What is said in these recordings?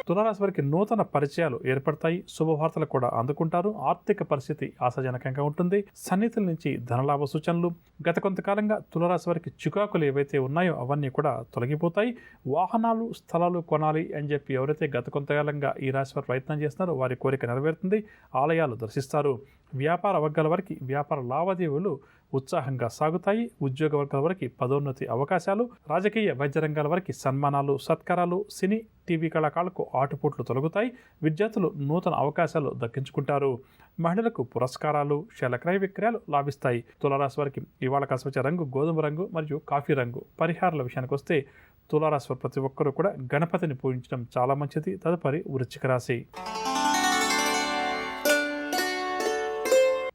తులారాశి వారికి నూతన పరిచయాలు ఏర్పడతాయి, శుభవార్తలు కూడా అందుకుంటారు. ఆర్థిక పరిస్థితి ఆశాజనకంగా ఉంటుంది. సన్నిహితుల నుంచి ధనలాభ సూచనలు. గత కొంతకాలంగా తులారాశి వారికి చికాకులు ఏవైతే ఉన్నాయో అవన్నీ కూడా తొలగిపోతాయి. వాహనాలు, స్థలాలు కొనాలి అని చెప్పి ఎవరైతే గత కొంతకాలంగా ఈ రాశి వారు ప్రయత్నం చేస్తున్నారో వారి కోరిక నెరవేరుతుంది. ఆలయాలు దర్శిస్తారు. వ్యాపార వర్గాల వారికి వ్యాపార లావాదేవీలు ఉత్సాహంగా సాగుతాయి. ఉద్యోగ వర్గాల వారికి పదోన్నతి అవకాశాలు. రాజకీయ వైద్య రంగాల వారికి సన్మానాలు, సత్కారాలు. సినీ, టీవీ కళాకారులకు ఆటుపోట్లు తొలగుతాయి. విద్యార్థులు నూతన అవకాశాలు దక్కించుకుంటారు. మహిళలకు పురస్కారాలు, క్రయ విక్రయాలు లాభిస్తాయి. తులారాశి వారికి ఇవాళ కలిసి వచ్చే రంగు గోధుమ రంగు మరియు కాఫీ రంగు. పరిహారాల విషయానికి వస్తే తులారాశి వారు ప్రతి ఒక్కరూ కూడా గణపతిని పూజించడం చాలా మంచిది. తదుపరి వృశ్చిక రాశి.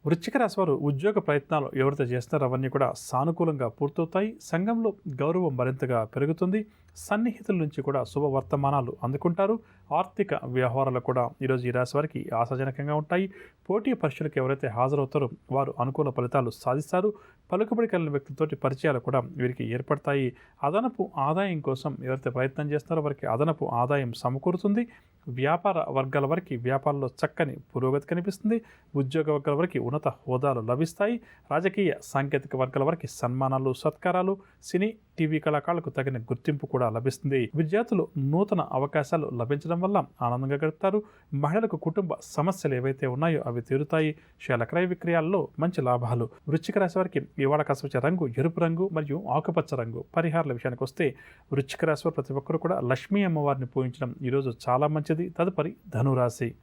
వృశ్చిక రాశి వారు ఉద్యోగ ప్రయత్నాలు ఎవరైతే చేస్తారో అవన్నీ కూడా సానుకూలంగా పూర్తవుతాయి. సంఘంలో గౌరవం మరింతగా పెరుగుతుంది. సన్నిహితుల నుంచి కూడా శుభవర్తమానాలు అందుకుంటారు. ఆర్థిక వ్యవహారాలు కూడా ఈరోజు ఈ రాశి వారికి ఆశాజనకంగా ఉంటాయి. పోటీ పరీక్షలకు ఎవరైతే హాజరవుతారో వారు అనుకూల ఫలితాలు సాధిస్తారు. పలుకుబడి కలిగిన వ్యక్తులతోటి పరిచయాలు కూడా వీరికి ఏర్పడతాయి. అదనపు ఆదాయం కోసం ఎవరైతే ప్రయత్నం చేస్తారో వారికి అదనపు ఆదాయం సమకూరుతుంది. వ్యాపార వర్గాల వారికి వ్యాపారంలో చక్కని పురోగతి కనిపిస్తుంది. ఉద్యోగ వర్గాల వారికి ఉన్నత హోదాలు లభిస్తాయి. రాజకీయ సాంకేతిక వర్గాల వారికి సన్మానాలు, సత్కారాలు. సినీ, టీవీ కళాకారులకు తగిన గుర్తింపు కూడా లభిస్తుంది. విద్యార్థులు నూతన అవకాశాలు లభించడం వల్ల ఆనందంగా గడుపుతారు. మహిళలకు కుటుంబ సమస్యలు ఏవైతే ఉన్నాయో అవి తీరుతాయి. క్రయ విక్రయాల్లో మంచి లాభాలు. వృశ్చిక రాశి వారికి ఇవాళ కలిసి వచ్చే రంగు ఎరుపు రంగు మరియు ఆకుపచ్చ రంగు. పరిహారాల విషయానికి వస్తే వృశ్చిక రాశి వారు ప్రతి ఒక్కరు కూడా లక్ష్మీ అమ్మవారిని పూజించడం ఈరోజు చాలా మంచిది. తదుపరి ధనురాశి.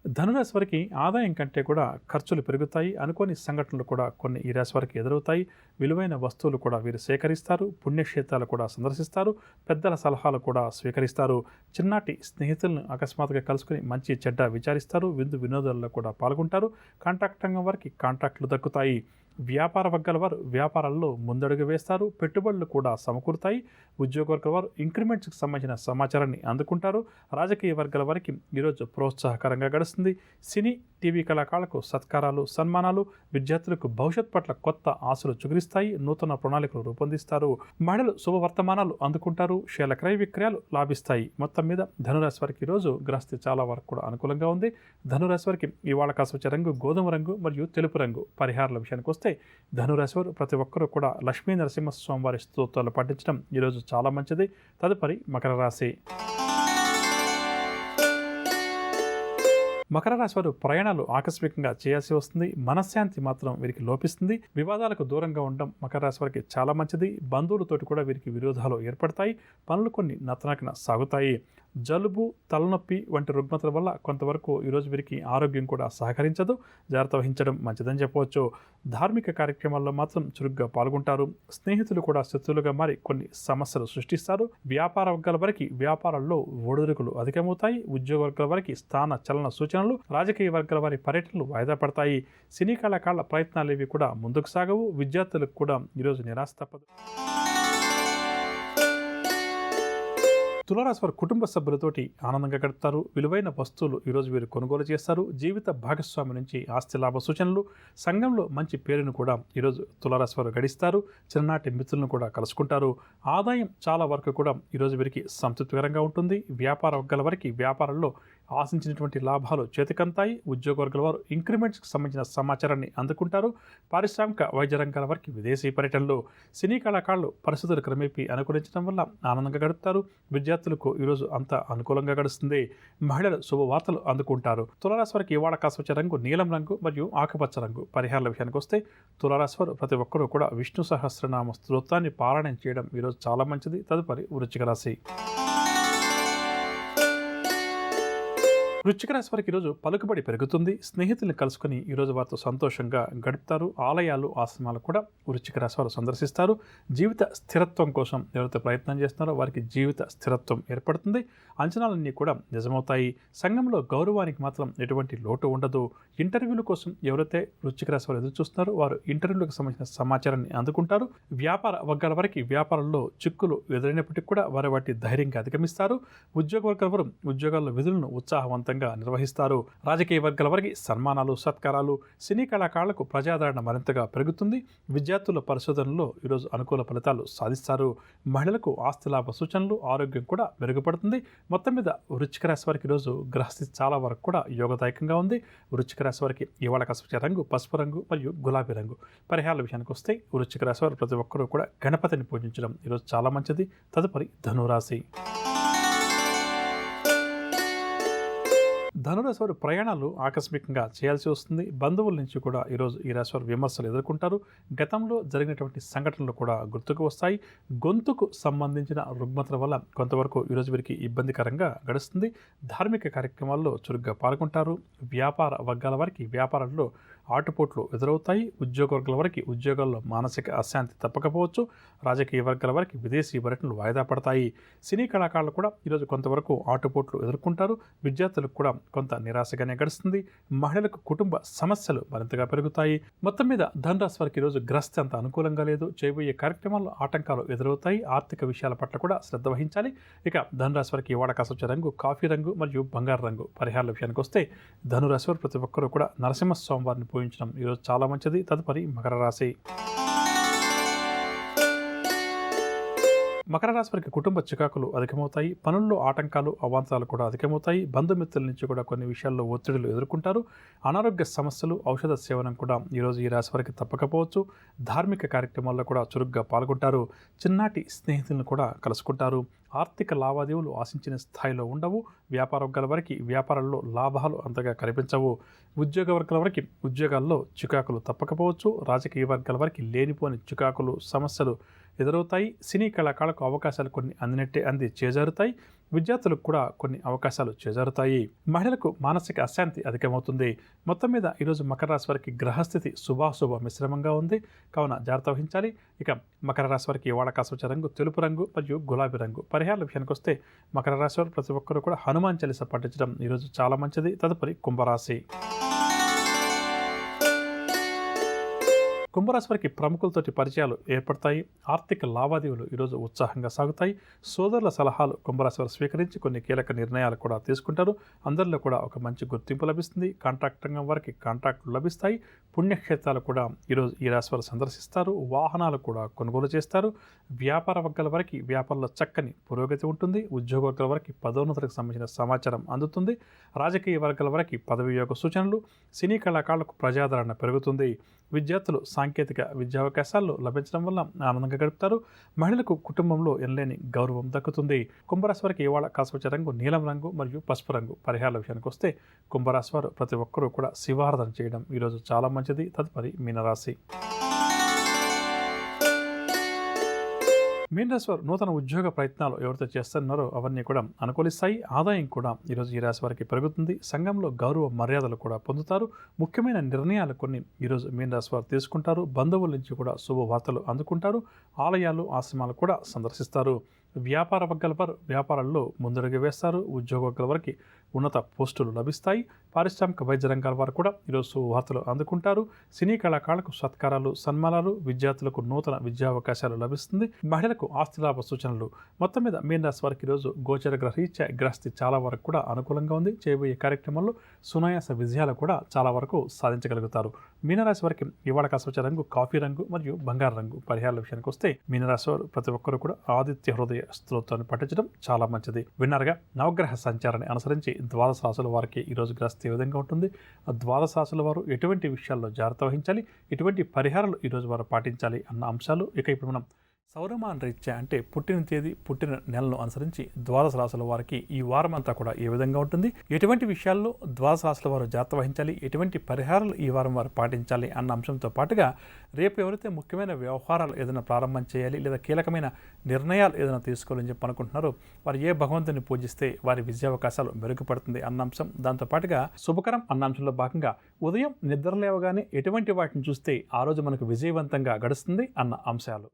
ధనురాశి వారికి ఆదాయం కంటే కూడా ఖర్చులు పెరుగుతాయి. అనుకోని సంఘటనలు కూడా కొన్ని ఈ రాశి వారికి ఎదురవుతాయి. విలువైన వస్తువులు కూడా వీరు సేకరిస్తారు. పుణ్యక్షేత్రాలు కూడా సందర్శిస్తారు. పెద్దల సలహాలు కూడా స్వీకరిస్తారు. చిన్నటి స్నేహితులను అకస్మాత్తుగా కలుసుకుని మంచి చెడ్డ విచారిస్తారు. విందు వినోదాల్లో కూడా పాల్గొంటారు. కాంట్రాక్ట్ రంగం వారికి కాంట్రాక్టులు దక్కుతాయి. వ్యాపార వర్గాల వారు వ్యాపారాల్లో ముందడుగు వేస్తారు. పెట్టుబడులు కూడా సమకూరుతాయి. ఉద్యోగ వర్గాల వారు ఇంక్రిమెంట్స్కి సంబంధించిన సమాచారాన్ని అందుకుంటారు. రాజకీయ వర్గాల వారికి ఈరోజు ప్రోత్సాహకరంగా గడుస్తుంది. సినీ, టీవీ కళాకారులకు సత్కారాలు, సన్మానాలు. విద్యార్థులకు భవిష్యత్ పట్ల కొత్త ఆశలు చిగురిస్తాయి. నూతన ప్రణాళికలు రూపొందిస్తారు. మహిళలు శుభవర్తమానాలు అందుకుంటారు. క్రయ విక్రయాలు లాభిస్తాయి. మొత్తం మీద ధనురాశి వారికి ఈరోజు గ్రహస్థితి చాలా వరకు కూడా అనుకూలంగా ఉంది. ధనురాశి వారికి ఇవాళ కాసి వచ్చే రంగు గోధుమ రంగు మరియు తెలుపు రంగు. పరిహారాల విషయానికి వస్తే ధనురాశి వారు ప్రతి ఒక్కరూ కూడా లక్ష్మీ నరసింహస్వామి వారి స్తోత్రాలు పఠించడం ఈరోజు చాలా మంచిది. తదుపరి మకర రాశి. మకర రాశి వారు ప్రయాణాలు ఆకస్మికంగా చేయాల్సి వస్తుంది. మనశ్శాంతి మాత్రం వీరికి లోపిస్తుంది. వివాదాలకు దూరంగా ఉండడం మకర రాశి వారికి చాలా మంచిది. బంధువులతోటి కూడా వీరికి విరోధాలు ఏర్పడతాయి. పనులు కొన్ని నత్తనకిన సాగుతాయి. జలుబు, తలనొప్పి వంటి రుగ్మతల వల్ల కొంతవరకు ఈరోజు వీరికి ఆరోగ్యం కూడా సహకరించదు. జాగ్రత్త వహించడం మంచిదని చెప్పవచ్చు. ధార్మిక కార్యక్రమాల్లో మాత్రం చురుగ్గా పాల్గొంటారు. స్నేహితులు కూడా శత్రువులుగా మారి కొన్ని సమస్యలు సృష్టిస్తారు. వ్యాపార వర్గాల వారికి వ్యాపారాల్లో ఒడిదుడుకులు అధికమవుతాయి. ఉద్యోగ వర్గాల వారికి స్థాన చలన సూచనలు. రాజకీయ వర్గాల వారి పర్యటనలు వాయిదా పడతాయి. సినీ కళాకారుల ప్రయత్నాలు ఇవి కూడా ముందుకు సాగవు. విద్యార్థులకు కూడా ఈరోజు నిరాశ తప్పదు. తులారాశి వారు కుటుంబ సభ్యులతోటి ఆనందంగా గడుపుతారు. విలువైన వస్తువులు ఈరోజు వీరు కొనుగోలు చేస్తారు. జీవిత భాగస్వామి నుంచి ఆస్తి లాభ సూచనలు. సంఘంలో మంచి పేరును కూడా ఈరోజు తులారాశి వారు గడిస్తారు. చిన్ననాటి మిత్రులను కూడా కలుసుకుంటారు. ఆదాయం చాలా వరకు కూడా ఈరోజు వీరికి సంతృప్తికరంగా ఉంటుంది. వ్యాపార వర్గాల వారికి వ్యాపారంలో ఆశించినటువంటి లాభాలు చేతికంతాయి. ఉద్యోగ వర్గాల వారు ఇంక్రిమెంట్స్కి సంబంధించిన సమాచారాన్ని అందుకుంటారు. పారిశ్రామిక వైద్య రంగాల వారికి విదేశీ పర్యటనలు. సినీ కళాకారులు పరిస్థితులు క్రమేపీ అనుకూలించడం వల్ల ఆనందంగా గడుపుతారు. విద్యార్థులకు ఈరోజు అంతా అనుకూలంగా గడుస్తుంది. మహిళలు శుభవార్తలు అందుకుంటారు. తులారాశి వారికి ఇవాళ కాసి వచ్చే రంగు నీలం రంగు మరియు ఆకుపచ్చ రంగు. పరిహారాల విషయానికి వస్తే తులారాశి వారు ప్రతి ఒక్కరూ కూడా విష్ణు సహస్రనామ స్తోత్రాన్ని పారాయణం చేయడం ఈరోజు చాలా మంచిది. తదుపరి వృశ్చిక రాశి. వృశ్చిక రాశి వారికి ఈరోజు పలుకుబడి పెరుగుతుంది. స్నేహితుల్ని కలుసుకుని ఈరోజు వారితో సంతోషంగా గడుపుతారు. ఆలయాలు, ఆశ్రమాలు కూడా వృశ్చిక రాశి వారు సందర్శిస్తారు. జీవిత స్థిరత్వం కోసం ఎవరైతే ప్రయత్నం చేస్తున్నారో వారికి జీవిత స్థిరత్వం ఏర్పడుతుంది. అంచనాలన్నీ కూడా నిజమవుతాయి. సంఘంలో గౌరవానికి మాత్రం ఎటువంటి లోటు ఉండదు. ఇంటర్వ్యూల కోసం ఎవరైతే వృశ్చిక రాశి వారు ఎదురు చూస్తున్నారో వారు ఇంటర్వ్యూలకు సంబంధించిన సమాచారాన్ని అందుకుంటారు. వ్యాపార వర్గాల వారికి వ్యాపారంలో చిక్కులు ఎదురైనప్పటికీ కూడా వారు వాటి ధైర్యంగా అధిగమిస్తారు. ఉద్యోగ వర్గాల వారు ఉద్యోగాల్లో విధులను ఉత్సాహవంతంగా విజయవంతంగా నిర్వహిస్తారు. రాజకీయ వర్గాల వారికి సన్మానాలు, సత్కారాలు, సినీ కళాకారులకు ప్రజాదరణ మరింతగా పెరుగుతుంది. విద్యార్థుల పరిశోధనలో ఈరోజు అనుకూల ఫలితాలు సాధిస్తారు. మహిళలకు ఆస్తి లాభ సూచనలు, ఆరోగ్యం కూడా మెరుగుపడుతుంది. మొత్తం మీద వృశ్చిక రాశి వారికి ఈరోజు గ్రహస్థితి చాలా వరకు కూడా యోగదాయకంగా ఉంది. వృశ్చిక రాశి వారికి ఇవాళ కసూచే రంగు పసుపు రంగు మరియు గులాబీ రంగు. పరిహారాల విషయానికి వస్తే వృశ్చిక రాశి వారు ప్రతి ఒక్కరూ కూడా గణపతిని పూజించడం ఈరోజు చాలా మంచిది. తదుపరి ధనురాశి. ధనురాశి వారు ప్రయాణాలు ఆకస్మికంగా చేయాల్సి వస్తుంది. బంధువుల నుంచి కూడా ఈరోజు ఈ రాశి వారు విమర్శలు ఎదుర్కొంటారు. గతంలో జరిగినటువంటి సంఘటనలు కూడా గుర్తుకు వస్తాయి. గొంతుకు సంబంధించిన రుగ్మతల వల్ల కొంతవరకు ఈరోజు వీరికి ఇబ్బందికరంగా గడుస్తుంది. ధార్మిక కార్యక్రమాల్లో చురుగ్గా పాల్గొంటారు. వ్యాపార వర్గాల వారికి వ్యాపారాల్లో ఆటుపోట్లు ఎదురవుతాయి. ఉద్యోగ వర్గాల వారికి ఉద్యోగాల్లో మానసిక అశాంతి తప్పకపోవచ్చు. రాజకీయ వర్గాల వారికి విదేశీ పర్యటనలు వాయిదా పడతాయి. సినీ కళాకారులు కూడా ఈరోజు కొంతవరకు ఆటుపోట్లు ఎదుర్కొంటారు. విద్యార్థులకు కూడా కొంత నిరాశగానే గడుస్తుంది. మహిళలకు కుటుంబ సమస్యలు మరింతగా పెరుగుతాయి. మొత్తం మీద ధనురాశి వారికి ఈరోజు గ్రస్తి అంత అనుకూలంగా లేదు. చేయబోయే కార్యక్రమాల్లో ఆటంకాలు ఎదురవుతాయి. ఆర్థిక విషయాల పట్ల కూడా శ్రద్ధ వహించాలి. ఇక ధనురాశి వారికి వాడకాసొచ్చే రంగు కాఫీ రంగు మరియు బంగారు రంగు. పరిహారాల విషయానికి వస్తే ధనురాశి వారు ప్రతి ఒక్కరూ కూడా నరసింహస్వామి వారిని పూజించడం ఈరోజు చాలా మంచిది. తదుపరి మకర రాశి. మకర రాశి వారికి కుటుంబ చికాకులు అధికమవుతాయి. పనుల్లో ఆటంకాలు, అవాంతరాలు కూడా అధికమవుతాయి. బంధుమిత్రుల నుంచి కూడా కొన్ని విషయాల్లో ఒత్తిడులు ఎదుర్కొంటారు. అనారోగ్య సమస్యలు, ఔషధ సేవనం కూడా ఈరోజు ఈ రాశి వారికి తప్పకపోవచ్చు. ధార్మిక కార్యక్రమాల్లో కూడా చురుగ్గా పాల్గొంటారు. చిన్ననాటి స్నేహితులను కూడా కలుసుకుంటారు. ఆర్థిక లావాదేవీలు ఆశించిన స్థాయిలో ఉండవు. వ్యాపార వర్గాల వారికి వ్యాపారాల్లో లాభాలు అంతగా కనిపించవు. ఉద్యోగ వర్గాల వారికి ఉద్యోగాల్లో చికాకులు తప్పకపోవచ్చు. రాజకీయ వర్గాల వారికి లేనిపోని చికాకులు, సమస్యలు ఎదురవుతాయి. సినీ కళాకారులకు అవకాశాలు కొన్ని అంది చేజారుతాయి. విద్యార్థులకు కూడా కొన్ని అవకాశాలు చేజారుతాయి. మహిళలకు మానసిక అశాంతి అధికమవుతుంది. మొత్తం మీద ఈరోజు మకర రాశి వారికి గ్రహస్థితి శుభాశుభ మిశ్రమంగా ఉంది. కావున జాగ్రత్త వహించాలి. ఇక మకర రాశి వారికి వాడకాసొచ్చే రంగు తెలుపు రంగు మరియు గులాబీ రంగు. పరిహారాల విషయానికి వస్తే మకర రాశి వారు ప్రతి ఒక్కరూ కూడా హనుమాన్ చాలీసా పఠించడం ఈరోజు చాలా మంచిది. తదుపరి కుంభరాశి. కుంభరాశి వారికి ప్రముఖులతోటి పరిచయాలు ఏర్పడతాయి. ఆర్థిక లావాదేవీలు ఈరోజు ఉత్సాహంగా సాగుతాయి. సోదరుల సలహాలు కుంభరాశి వారు స్వీకరించి కొన్ని కీలక నిర్ణయాలు కూడా తీసుకుంటారు. అందరిలో కూడా ఒక మంచి గుర్తింపు లభిస్తుంది. కాంట్రాక్ట్ రంగం వారికి కాంట్రాక్టులు లభిస్తాయి. పుణ్యక్షేత్రాలు కూడా ఈరోజు ఈ రాశి వారు సందర్శిస్తారు. వాహనాలు కూడా కొనుగోలు చేస్తారు. వ్యాపార వర్గాల వారికి వ్యాపారంలో చక్కని పురోగతి ఉంటుంది. ఉద్యోగ వర్గాల వారికి పదోన్నతులకు సంబంధించిన సమాచారం అందుతుంది. రాజకీయ వర్గాల వారికి పదవి యోగ సూచనలు. సినీ కళాకారులకు ప్రజాదరణ పెరుగుతుంది. విద్యార్థులు సాంకేతిక విద్యావకాశాలు లభించడం వల్ల ఆనందంగా గడుపుతారు. మహిళలకు కుటుంబంలో ఎనలేని గౌరవం దక్కుతుంది. కుంభరాశి వారికి ఇవాళ కాసవచ్చే రంగు నీలం రంగు మరియు పసుపు రంగు. పరిహారాల విషయానికి వస్తే కుంభరాశి వారు ప్రతి ఒక్కరూ కూడా శివారాధన చేయడం ఈరోజు చాలా మంచిది. తదుపరి మీనరాశి. మీనరాశి వారు నూతన ఉద్యోగ ప్రయత్నాలు ఎవరైతే చేస్తున్నారో అవన్నీ కూడా అనుకూలిస్తాయి. ఆదాయం కూడా ఈరోజు ఈ రాశి వారికి పెరుగుతుంది. సంఘంలో గౌరవ మర్యాదలు కూడా పొందుతారు. ముఖ్యమైన నిర్ణయాలు కొన్ని ఈరోజు మీనరాశి వారు తీసుకుంటారు. బంధువుల నుంచి కూడా శుభవార్తలు అందుకుంటారు. ఆలయాలు, ఆశ్రమాలు కూడా సందర్శిస్తారు. వ్యాపార వర్గాల వారు వ్యాపారాల్లో ముందడుగు వేస్తారు. ఉద్యోగ వర్గాల వారికి ఉన్నత పోస్టులు లభిస్తాయి. పారిశ్రామిక వైద్య రంగాల వారు కూడా ఈరోజు వార్తలు అందుకుంటారు. సినీ కళాకారులకు సత్కారాలు, సన్మానాలు, విద్యార్థులకు నూతన విద్యావకాశాలు లభిస్తుంది. మహిళలకు ఆస్తిలాభ సూచనలు. మొత్తం మీద మీనరాశి వారికి ఈరోజు గోచర గ్రహరీత్యా గ్రహస్థితి చాలా వరకు కూడా అనుకూలంగా ఉంది. చేయబోయే కార్యక్రమాల్లో సునాయాస విజయాలు కూడా చాలా వరకు సాధించగలుగుతారు. మీనరాశి వారికి ఇవాళ కాసవచ్చే రంగు కాఫీ రంగు మరియు బంగారు రంగు. పరిహారాల విషయానికి వస్తే మీనరాశి వారు ప్రతి ఒక్కరు కూడా ఆదిత్య హృదయ స్తోత్రాన్ని పఠించడం చాలా మంచిది. విన్నారుగా, నవగ్రహ సంచారాన్ని అనుసరించి ద్వాదశ రాశుల వారికి ఈరోజు గ్రహస్థితి ఏ విధంగా ఉంటుంది, ద్వాదశ రాశుల వారు ఎటువంటి విషయాల్లో జాగ్రత్త వహించాలి, ఎటువంటి పరిహారాలు ఈరోజు వారు పాటించాలి అన్న అంశాలు ఇక ఇప్పుడు మనం సౌరమాన రీత్యా అంటే పుట్టిన తేదీ, పుట్టిన నెలను అనుసరించి ద్వాదశ రాశుల వారికి ఈ వారం అంతా కూడా ఏ విధంగా ఉంటుంది, ఎటువంటి విషయాల్లో ద్వాదశ రాశుల వారు జాగ్రత్త వహించాలి, ఎటువంటి పరిహారాలు ఈ వారం వారు పాటించాలి అన్న అంశంతో పాటుగా రేపు ఎవరైతే ముఖ్యమైన వ్యవహారాలు ఏదైనా ప్రారంభం చేయాలి లేదా కీలకమైన నిర్ణయాలు ఏదైనా తీసుకోవాలని చెప్పి అనుకుంటున్నారో వారు ఏ భగవంతుని పూజిస్తే వారి విద్యావకాశాలు మెరుగుపడుతుంది అన్న అంశం, దాంతోపాటుగా శుభకరం అన్న అంశంలో భాగంగా ఉదయం నిద్ర లేవగానే ఎటువంటి వాటిని చూస్తే ఆ రోజు మనకు విజయవంతంగా గడుస్తుంది అన్న అంశాలు.